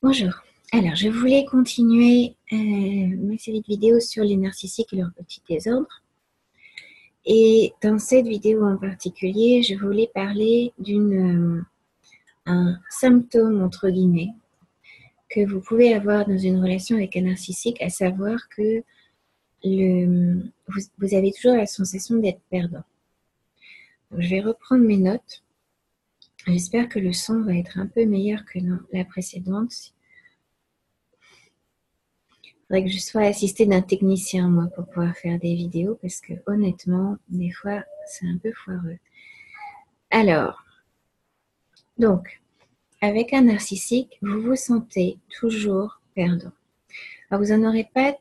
Bonjour. Alors, je voulais continuer ma série de vidéos sur les narcissiques et leurs petits désordres. Et dans cette vidéo en particulier, je voulais parler un symptôme, entre guillemets, que vous pouvez avoir dans une relation avec un narcissique, à savoir que vous avez toujours la sensation d'être perdant. Donc, je vais reprendre mes notes. J'espère que le son va être un peu meilleur que dans la précédente. Il faudrait que je sois assistée d'un technicien, moi, pour pouvoir faire des vidéos, parce que honnêtement, des fois, c'est un peu foireux. Alors, donc, avec un narcissique, vous vous sentez toujours perdant. Alors, vous n'en aurez pas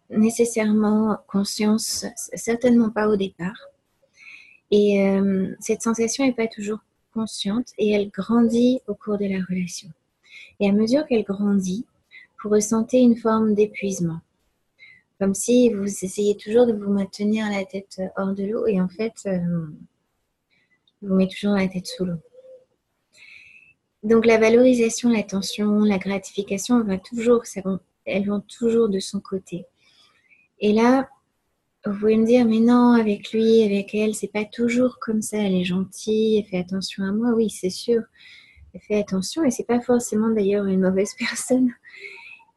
nécessairement conscience, certainement pas au départ. Et cette sensation n'est pas toujours consciente et elle grandit au cours de la relation. Et à mesure qu'elle grandit, vous ressentez une forme d'épuisement. Comme si vous essayez toujours de vous maintenir la tête hors de l'eau et en fait, vous mettez toujours la tête sous l'eau. Donc la valorisation, l'attention, la gratification, elles vont toujours de son côté. Et là, vous pouvez me dire, mais non, avec lui, avec elle, c'est pas toujours comme ça. Elle est gentille, elle fait attention à moi. Oui, c'est sûr, elle fait attention et c'est pas forcément d'ailleurs une mauvaise personne.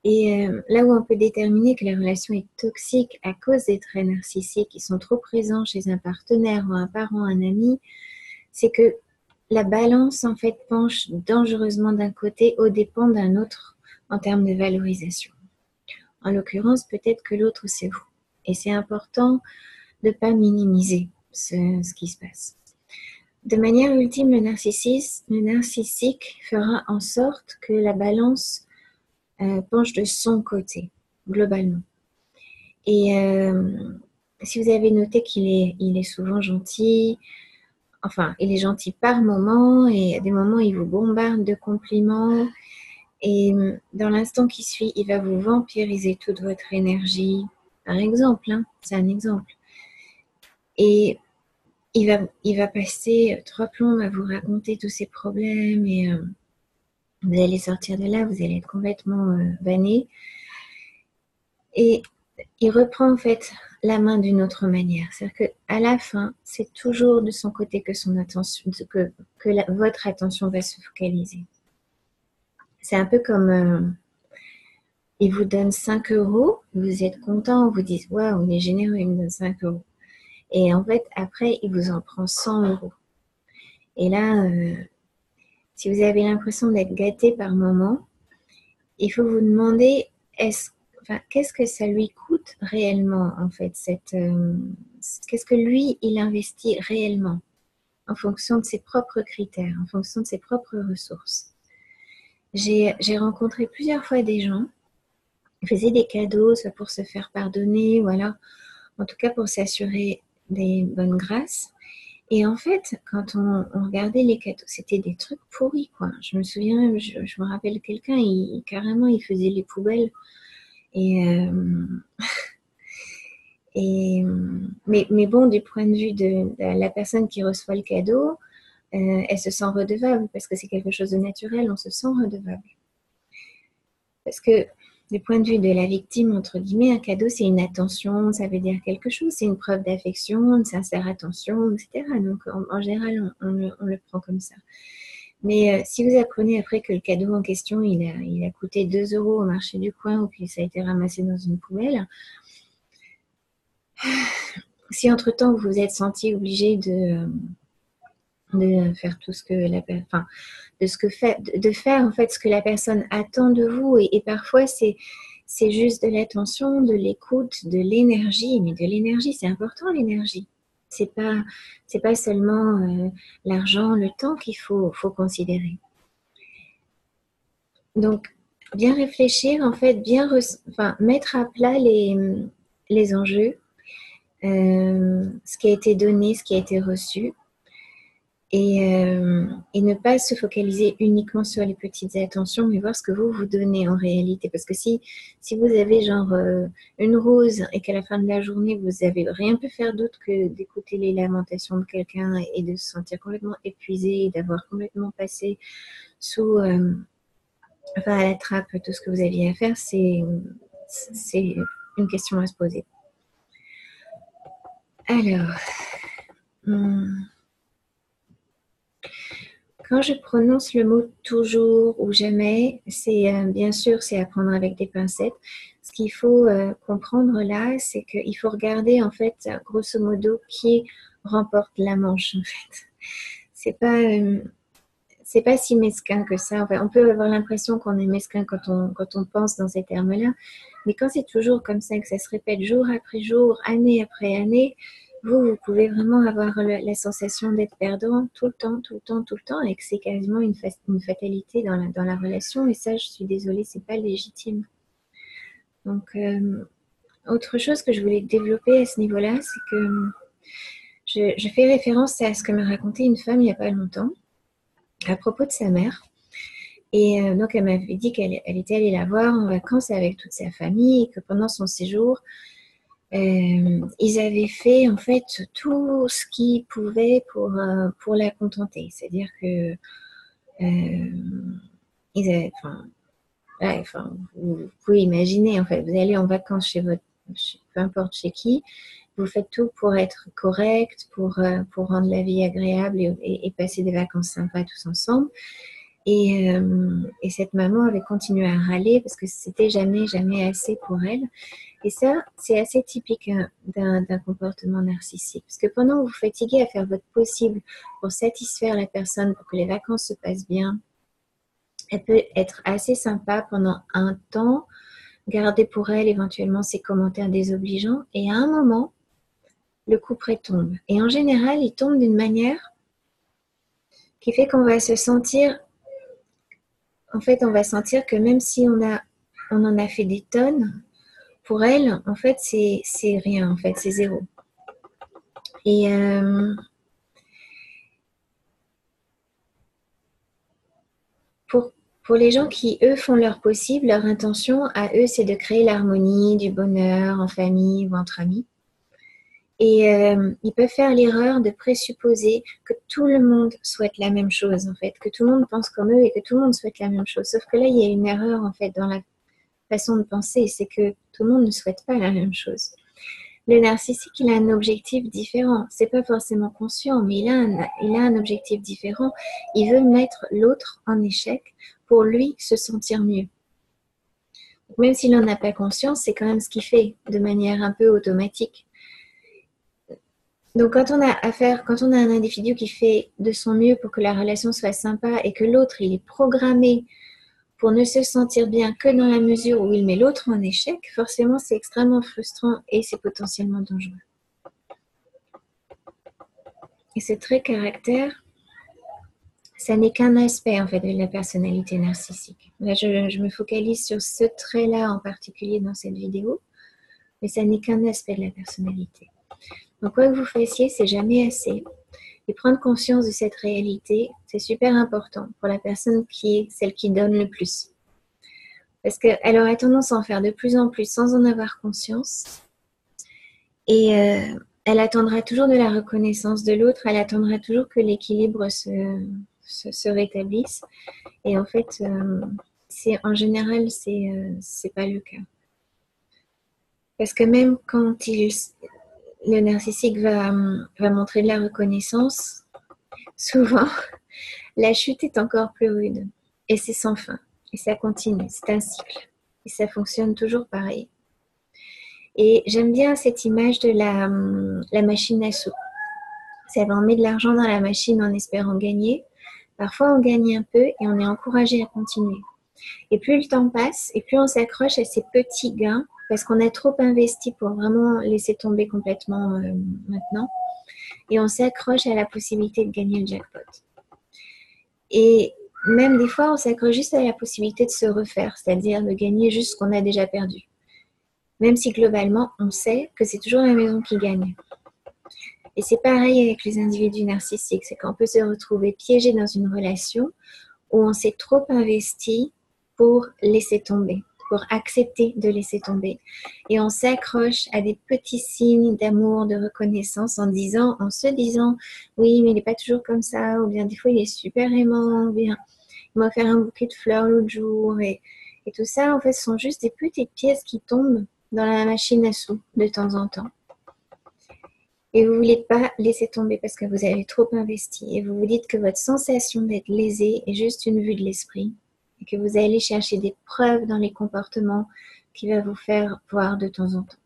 Et là où on peut déterminer que la relation est toxique à cause des traits narcissiques qui sont trop présents chez un partenaire ou un parent, un ami, c'est que la balance en fait penche dangereusement d'un côté aux dépens d'un autre en termes de valorisation. En l'occurrence, peut-être que l'autre c'est vous. Et c'est important de ne pas minimiser ce qui se passe. De manière ultime, le narcissique fera en sorte que la balance penche de son côté, globalement. Et si vous avez noté il est souvent gentil, enfin, il est gentil par moment, et à des moments, il vous bombarde de compliments, et dans l'instant qui suit, il va vous vampiriser toute votre énergie, par exemple, hein, c'est un exemple. Et il va passer 3 plombs à vous raconter tous ses problèmes, et vous allez sortir de là, vous allez être complètement vanné. Et il reprend en fait la main d'une autre manière. C'est-à-dire qu'à la fin, c'est toujours de son côté que votre attention va se focaliser. C'est un peu comme il vous donne 5 euros, vous êtes content, vous dites waouh, il est généreux, il me donne 5 euros. Et en fait, après, il vous en prend 100 euros. Et là, si vous avez l'impression d'être gâté par moment, il faut vous demander qu'est-ce que ça lui coûte réellement, en fait, qu'est-ce que lui, il investit réellement en fonction de ses propres critères, en fonction de ses propres ressources. J'ai rencontré plusieurs fois des gens qui faisaient des cadeaux, soit pour se faire pardonner, ou alors, en tout cas, pour s'assurer des bonnes grâces. Et en fait, quand on regardait les cadeaux, c'était des trucs pourris, quoi. Je me souviens, je me rappelle quelqu'un, carrément, il faisait les poubelles. Mais bon, du point de vue de la personne qui reçoit le cadeau, elle se sent redevable parce que c'est quelque chose de naturel, on se sent redevable. Parce que du point de vue de la victime, entre guillemets, un cadeau, c'est une attention, ça veut dire quelque chose, c'est une preuve d'affection, une sincère attention, etc. Donc, en général, on le prend comme ça. Mais si vous apprenez après que le cadeau en question, il a coûté 2 euros au marché du coin ou que ça a été ramassé dans une poubelle, si entre-temps vous vous êtes senti obligé de faire tout ce que de faire en fait ce que la personne attend de vous, et parfois c'est juste de l'attention, de l'écoute, de l'énergie, mais de l'énergie, c'est important l'énergie. C'est pas seulement l'argent, le temps qu'il faut considérer. Donc bien réfléchir en fait, mettre à plat les enjeux, ce qui a été donné, ce qui a été reçu, et ne pas se focaliser uniquement sur les petites attentions, mais voir ce que vous donnez en réalité. Parce que si vous avez genre une rose et qu'à la fin de la journée, vous n'avez rien pu faire d'autre que d'écouter les lamentations de quelqu'un et de se sentir complètement épuisé et d'avoir complètement passé sous enfin à la trappe tout ce que vous aviez à faire, c'est une question à se poser. Alors, quand je prononce le mot toujours ou jamais, c'est bien sûr, c'est à prendre avec des pincettes. Ce qu'il faut comprendre là, c'est qu'il faut regarder en fait, grosso modo, qui remporte la manche en fait. C'est pas si mesquin que ça. Enfin, on peut avoir l'impression qu'on est mesquin quand on pense dans ces termes-là, mais quand c'est toujours comme ça, que ça se répète jour après jour, année après année, vous pouvez vraiment avoir la sensation d'être perdant tout le temps, tout le temps, tout le temps, et que c'est quasiment une fatalité dans la relation. Et ça, je suis désolée, c'est pas légitime. Donc, autre chose que je voulais développer à ce niveau-là, c'est que je fais référence à ce que m'a raconté une femme il n'y a pas longtemps à propos de sa mère. Et donc, elle m'avait dit qu'elle était allée la voir en vacances avec toute sa famille et que pendant son séjour, ils avaient fait en fait tout ce qu'ils pouvaient pour la contenter. C'est-à-dire que ils avaient, enfin, ouais, enfin, vous pouvez imaginer, en fait, vous allez en vacances chez peu importe chez qui, vous faites tout pour être correct, pour rendre la vie agréable et passer des vacances sympas tous ensemble. Et cette maman avait continué à râler parce que c'était jamais, jamais assez pour elle. Et ça, c'est assez typique d'un comportement narcissique. Parce que pendant que vous vous fatiguez à faire votre possible pour satisfaire la personne, pour que les vacances se passent bien, elle peut être assez sympa pendant un temps, garder pour elle éventuellement ses commentaires désobligeants. Et à un moment, le couperet tombe. Et en général, il tombe d'une manière qui fait qu'on va se sentir... En fait, on va sentir que même si on en a fait des tonnes, pour elle, en fait, c'est rien, en fait, c'est zéro. Et pour les gens qui, eux, font leur possible, leur intention à eux, c'est de créer l'harmonie, du bonheur en famille ou entre amis. Et ils peuvent faire l'erreur de présupposer que tout le monde souhaite la même chose, en fait, que tout le monde pense comme eux et que tout le monde souhaite la même chose. Sauf que là, il y a une erreur, en fait, dans la façon de penser, c'est que tout le monde ne souhaite pas la même chose. Le narcissique, il a un objectif différent. C'est pas forcément conscient, mais il a un objectif différent. Il veut mettre l'autre en échec pour lui se sentir mieux. Donc, même s'il n'en a pas conscience, c'est quand même ce qu'il fait de manière un peu automatique. Donc, quand on a un individu qui fait de son mieux pour que la relation soit sympa et que l'autre, il est programmé pour ne se sentir bien que dans la mesure où il met l'autre en échec, forcément, c'est extrêmement frustrant et c'est potentiellement dangereux. Et ce trait caractère, ça n'est qu'un aspect en fait de la personnalité narcissique. Là, je me focalise sur ce trait-là en particulier dans cette vidéo, mais ça n'est qu'un aspect de la personnalité. Donc, quoi que vous fassiez, c'est jamais assez. Et prendre conscience de cette réalité, c'est super important pour la personne qui est celle qui donne le plus. Parce qu'elle aurait tendance à en faire de plus en plus sans en avoir conscience. Et elle attendra toujours de la reconnaissance de l'autre, elle attendra toujours que l'équilibre se rétablisse. Et en fait, en général, c'est pas le cas. Parce que même quand le narcissique va montrer de la reconnaissance, souvent, la chute est encore plus rude. Et c'est sans fin. Et ça continue. C'est un cycle. Et ça fonctionne toujours pareil. Et j'aime bien cette image de la machine à sous. C'est on met de l'argent dans la machine en espérant gagner. Parfois, on gagne un peu et on est encouragé à continuer. Et plus le temps passe, et plus on s'accroche à ces petits gains, parce qu'on a trop investi pour vraiment laisser tomber complètement maintenant. Et on s'accroche à la possibilité de gagner le jackpot. Et même des fois, on s'accroche juste à la possibilité de se refaire, c'est-à-dire de gagner juste ce qu'on a déjà perdu. Même si globalement, on sait que c'est toujours la maison qui gagne. Et c'est pareil avec les individus narcissiques, c'est qu'on peut se retrouver piégé dans une relation où on s'est trop investi pour laisser tomber, pour accepter de laisser tomber. Et on s'accroche à des petits signes d'amour, de reconnaissance en se disant, oui, mais il n'est pas toujours comme ça, ou bien des fois il est super aimant, ou bien... Il m'a offert un bouquet de fleurs l'autre jour. Et tout ça, en fait, ce sont juste des petites pièces qui tombent dans la machine à sous de temps en temps. Et vous ne voulez pas laisser tomber parce que vous avez trop investi. Et vous vous dites que votre sensation d'être lésé est juste une vue de l'esprit. Et que vous allez chercher des preuves dans les comportements qui va vous faire voir de temps en temps.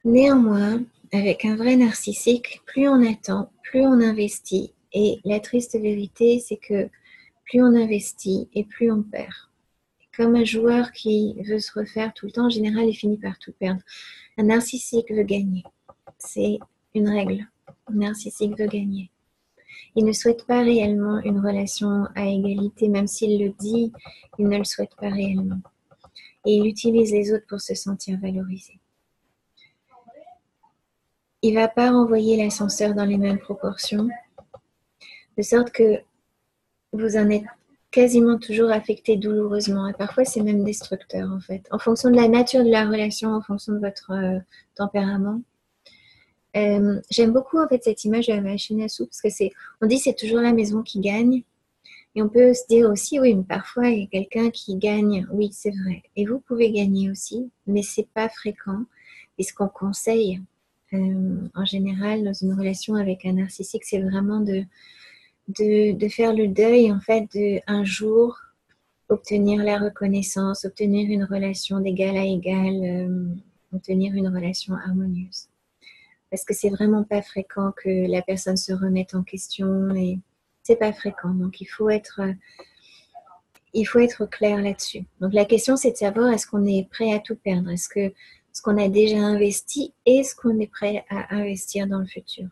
Néanmoins, avec un vrai narcissique, plus on attend, plus on investit. Et la triste vérité, c'est que plus on investit et plus on perd. Comme un joueur qui veut se refaire tout le temps, en général, il finit par tout perdre. Un narcissique veut gagner. C'est une règle. Un narcissique veut gagner. Il ne souhaite pas réellement une relation à égalité, même s'il le dit, il ne le souhaite pas réellement. Et il utilise les autres pour se sentir valorisé. Il ne va pas renvoyer l'ascenseur dans les mêmes proportions, de sorte que vous en êtes quasiment toujours affecté douloureusement. Et parfois, c'est même destructeur, en fait. En fonction de la nature de la relation, en fonction de votre tempérament. J'aime beaucoup, en fait, cette image de la machine à sous, parce que on dit c'est toujours la maison qui gagne. Et on peut se dire aussi, oui, mais parfois, il y a quelqu'un qui gagne. Oui, c'est vrai. Et vous pouvez gagner aussi, mais c'est pas fréquent. Et ce qu'on conseille, en général, dans une relation avec un narcissique, c'est vraiment de faire le deuil, en fait, un jour obtenir la reconnaissance, obtenir une relation d'égal à égal, obtenir une relation harmonieuse. Parce que c'est vraiment pas fréquent que la personne se remette en question et c'est pas fréquent. Donc il faut être clair là-dessus. Donc la question, c'est de savoir est-ce qu'on est prêt à tout perdre? Est-ce que ce qu'on a déjà investi, est-ce qu'on est prêt à investir dans le futur?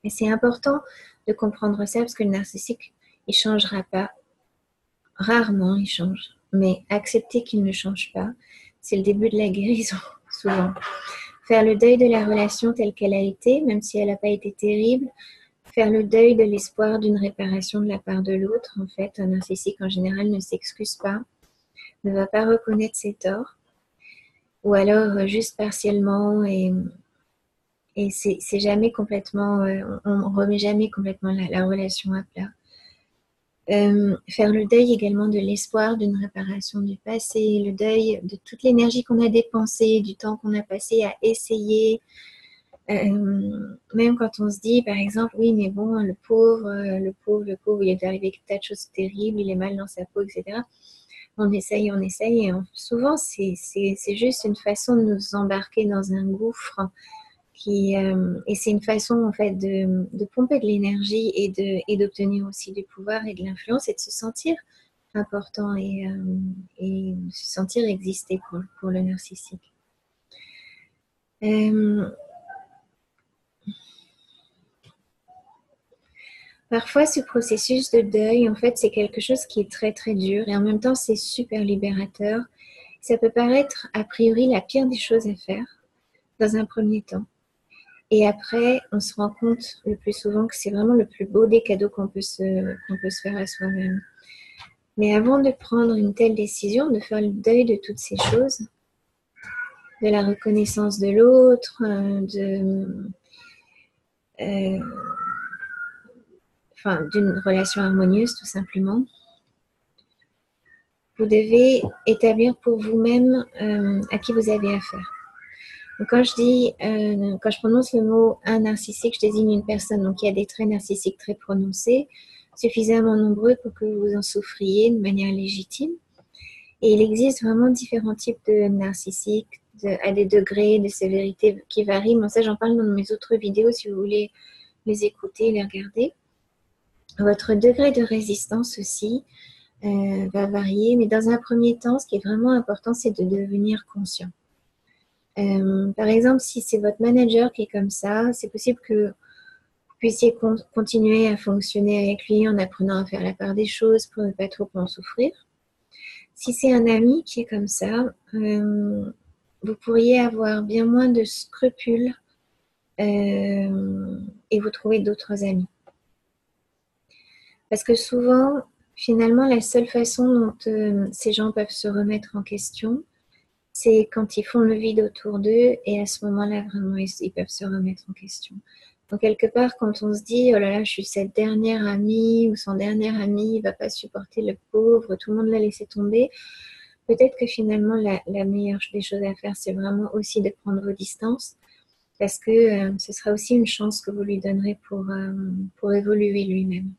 Et c'est important de comprendre ça parce que le narcissique, il changera pas. Rarement, il change. Mais accepter qu'il ne change pas, c'est le début de la guérison, souvent. Faire le deuil de la relation telle qu'elle a été, même si elle n'a pas été terrible. Faire le deuil de l'espoir d'une réparation de la part de l'autre. En fait, un narcissique, en général, ne s'excuse pas, ne va pas reconnaître ses torts. Ou alors, juste partiellement et c'est jamais complètement, on remet jamais complètement la relation à plat. Faire le deuil également de l'espoir d'une réparation du passé, le deuil de toute l'énergie qu'on a dépensée, du temps qu'on a passé à essayer. Même quand on se dit, par exemple, oui, mais bon, le pauvre, il est arrivé des tas de choses terribles, il est mal dans sa peau, etc. On essaye, et souvent, c'est juste une façon de nous embarquer dans un gouffre et c'est une façon en fait de pomper de l'énergie et d'obtenir aussi du pouvoir et de l'influence et de se sentir important et se sentir exister pour le narcissique. Parfois, ce processus de deuil, en fait, c'est quelque chose qui est très très dur et en même temps, c'est super libérateur. Ça peut paraître a priori la pire des choses à faire dans un premier temps. Et après, on se rend compte le plus souvent que c'est vraiment le plus beau des cadeaux qu'on peut se faire à soi-même. Mais avant de prendre une telle décision, de faire le deuil de toutes ces choses, de la reconnaissance de l'autre, d'une relation harmonieuse tout simplement, vous devez établir pour vous-même à qui vous avez affaire. Donc quand je prononce le mot un narcissique, je désigne une personne donc qui a des traits narcissiques très prononcés, suffisamment nombreux pour que vous en souffriez de manière légitime. Et il existe vraiment différents types de narcissiques à des degrés de sévérité qui varient. Moi, ça, j'en parle dans mes autres vidéos si vous voulez les écouter, les regarder. Votre degré de résistance aussi va varier, mais dans un premier temps, ce qui est vraiment important, c'est de devenir conscient. Par exemple, si c'est votre manager qui est comme ça, c'est possible que vous puissiez continuer à fonctionner avec lui en apprenant à faire la part des choses pour ne pas trop en souffrir. Si c'est un ami qui est comme ça, vous pourriez avoir bien moins de scrupules et vous trouver d'autres amis. Parce que souvent, finalement, la seule façon dont ces gens peuvent se remettre en question, c'est quand ils font le vide autour d'eux et à ce moment-là, vraiment, ils peuvent se remettre en question. Donc, quelque part, quand on se dit, oh là là, je suis cette dernière amie ou son dernier ami, il ne va pas supporter le pauvre, tout le monde l'a laissé tomber, peut-être que finalement, la meilleure des choses à faire, c'est vraiment aussi de prendre vos distances, parce que ce sera aussi une chance que vous lui donnerez pour évoluer lui-même.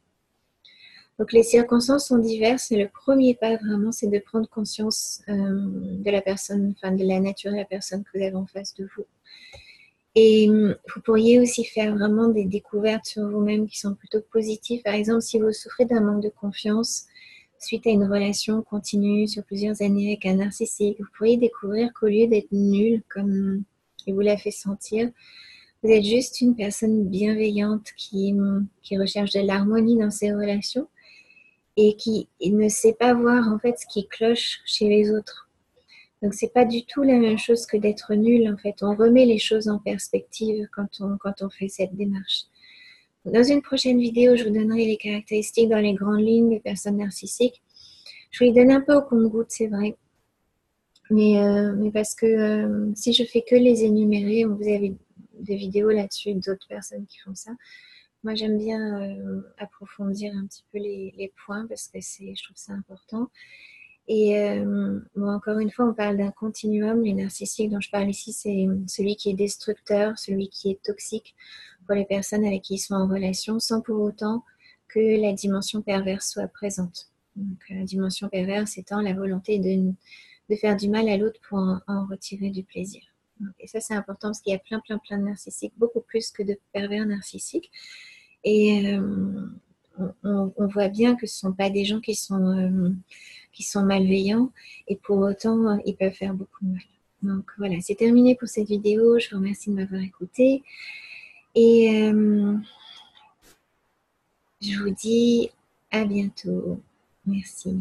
Donc les circonstances sont diverses et le premier pas vraiment, c'est de prendre conscience de la personne, enfin de la nature de la personne que vous avez en face de vous. Et vous pourriez aussi faire vraiment des découvertes sur vous-même qui sont plutôt positives. Par exemple, si vous souffrez d'un manque de confiance suite à une relation continue sur plusieurs années avec un narcissique, vous pourriez découvrir qu'au lieu d'être nul, comme il vous l'a fait sentir, vous êtes juste une personne bienveillante qui recherche de l'harmonie dans ses relations et qui ne sait pas voir en fait ce qui cloche chez les autres. Donc c'est pas du tout la même chose que d'être nul en fait. On remet les choses en perspective quand on fait cette démarche. Dans une prochaine vidéo, je vous donnerai les caractéristiques dans les grandes lignes des personnes narcissiques. Je vais les donner un peu au compte-gouttes, c'est vrai. Mais parce que si je fais que les énumérer, vous avez des vidéos là-dessus d'autres personnes qui font ça. Moi, j'aime bien approfondir un petit peu les points parce que je trouve ça important. Et bon, encore une fois, on parle d'un continuum. Les narcissiques dont je parle ici, c'est celui qui est destructeur, celui qui est toxique pour les personnes avec qui ils sont en relation, sans pour autant que la dimension perverse soit présente. Donc, la dimension perverse étant la volonté de faire du mal à l'autre pour en retirer du plaisir. Et ça, c'est important parce qu'il y a plein de narcissiques, beaucoup plus que de pervers narcissiques. Et on voit bien que ce ne sont pas des gens qui sont malveillants et pour autant, ils peuvent faire beaucoup de mal. Donc voilà, c'est terminé pour cette vidéo. Je vous remercie de m'avoir écouté. Et je vous dis à bientôt. Merci.